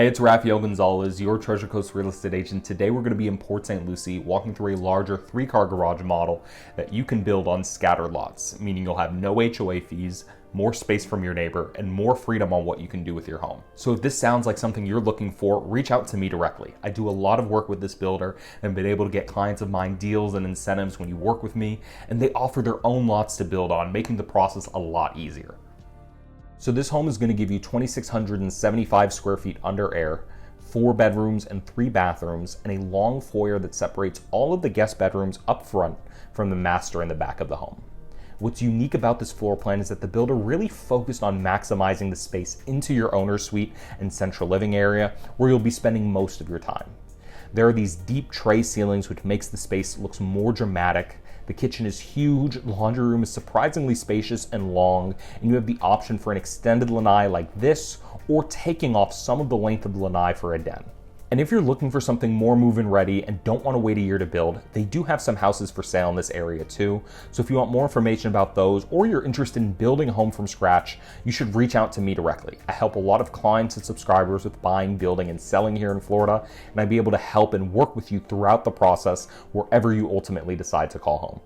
Hey, it's Rafael Gonzalez, your Treasure Coast real estate agent. Today we're going to be in Port St Lucie, walking through a larger 3-car garage model that you can build on scattered lots, meaning you'll have no HOA fees, more space from your neighbor, and more freedom on what you can do with your home. So if this sounds like something you're looking for, reach out to me directly. I do a lot of work with this builder and been able to get clients of mine deals and incentives when you work with me, and they offer their own lots to build on, making the process a lot easier. So this home is going to give you 2,675 square feet under air, 4 bedrooms and 3 bathrooms, and a long foyer that separates all of the guest bedrooms up front from the master in the back of the home. What's unique about this floor plan is that the builder really focused on maximizing the space into your owner's suite and central living area, where you'll be spending most of your time. There are these deep tray ceilings, which makes the space look more dramatic. The kitchen is huge, the laundry room is surprisingly spacious and long, and you have the option for an extended lanai like this, or taking off some of the length of the lanai for a den. And if you're looking for something more move-in ready and don't want to wait a year to build, they do have some houses for sale in this area too. So if you want more information about those, or you're interested in building a home from scratch, you should reach out to me directly. I help a lot of clients and subscribers with buying, building, and selling here in Florida, and I'd be able to help and work with you throughout the process wherever you ultimately decide to call home.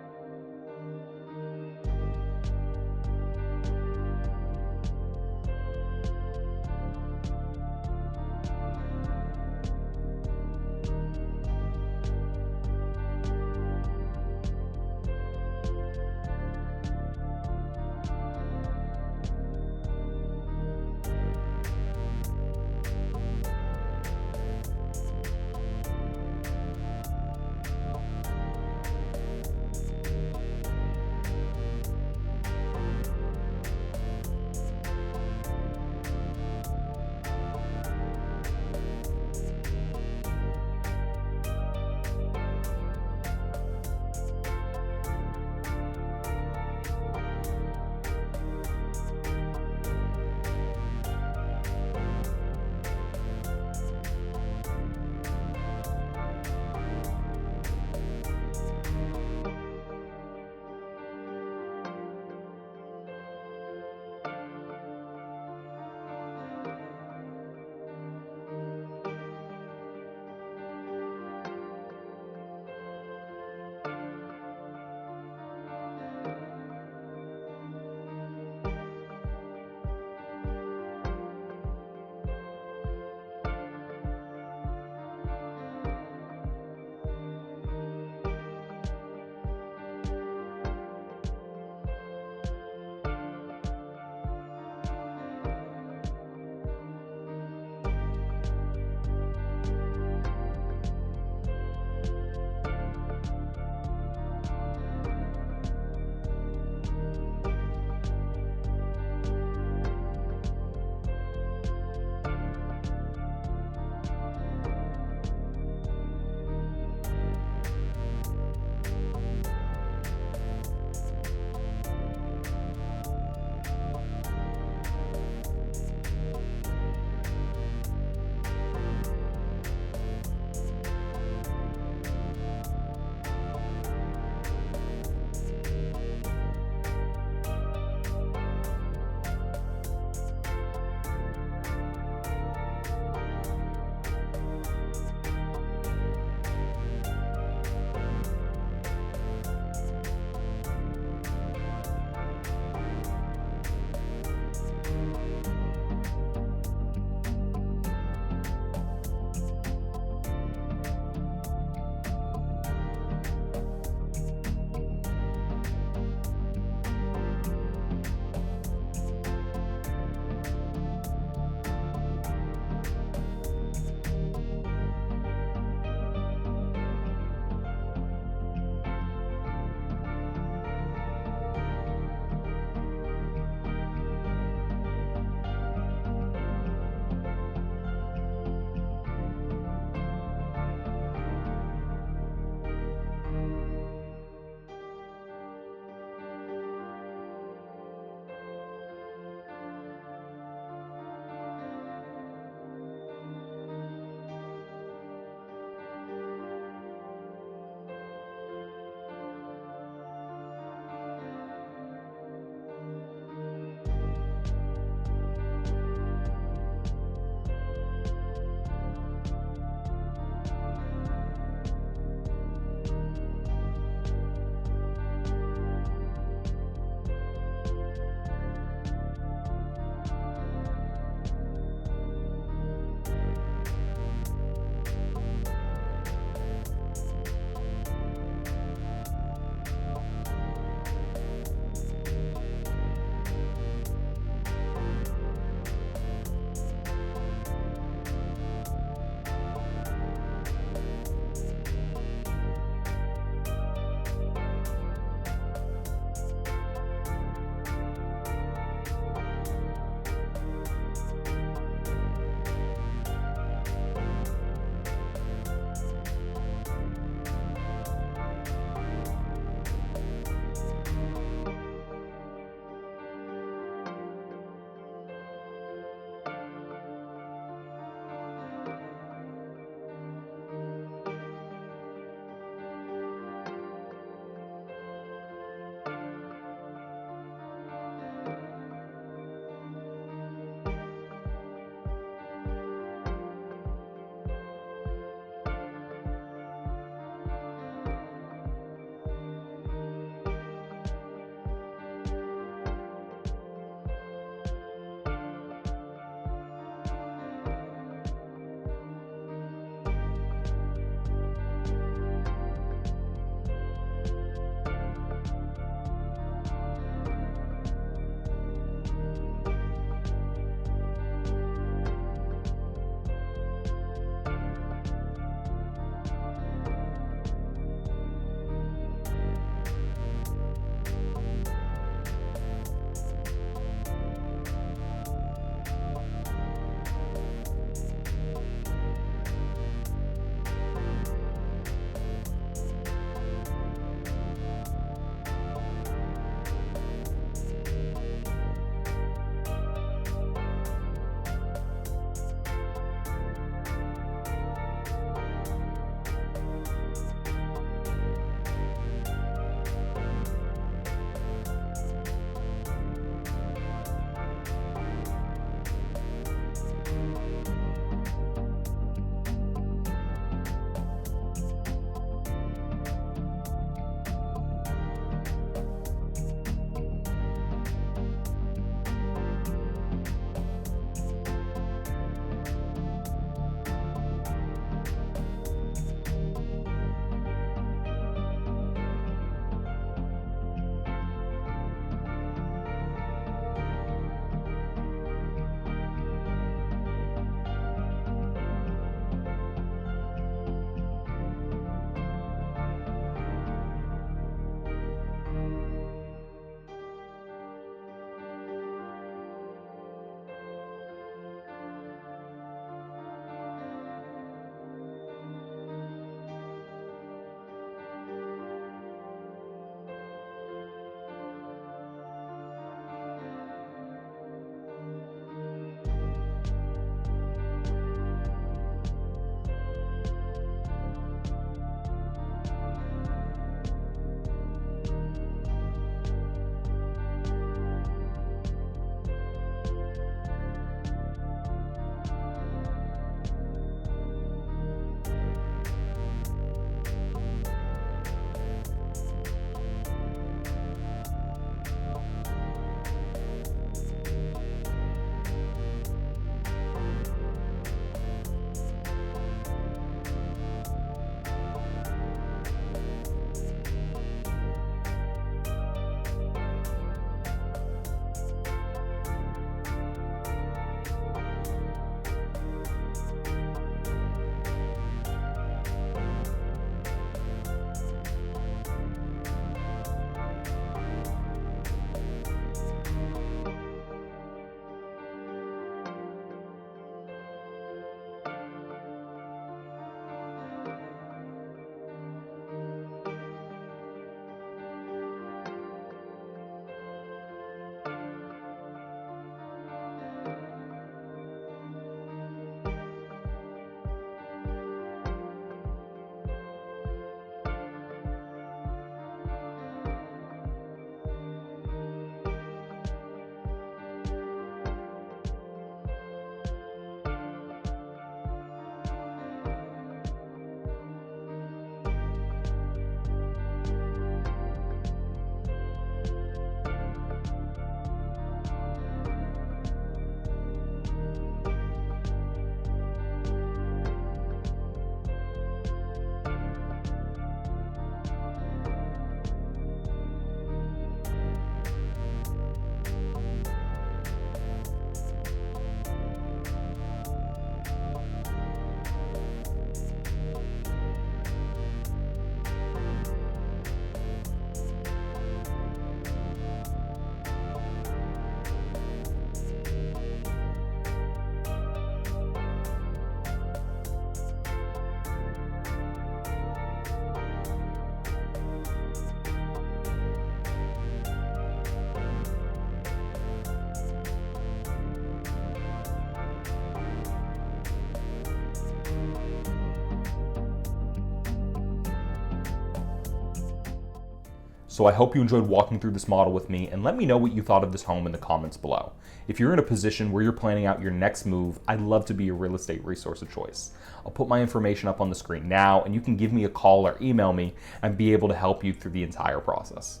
So I hope you enjoyed walking through this model with me, and let me know what you thought of this home in the comments below. If you're in a position where you're planning out your next move, I'd love to be your real estate resource of choice. I'll put my information up on the screen now, and you can give me a call or email me and be able to help you through the entire process.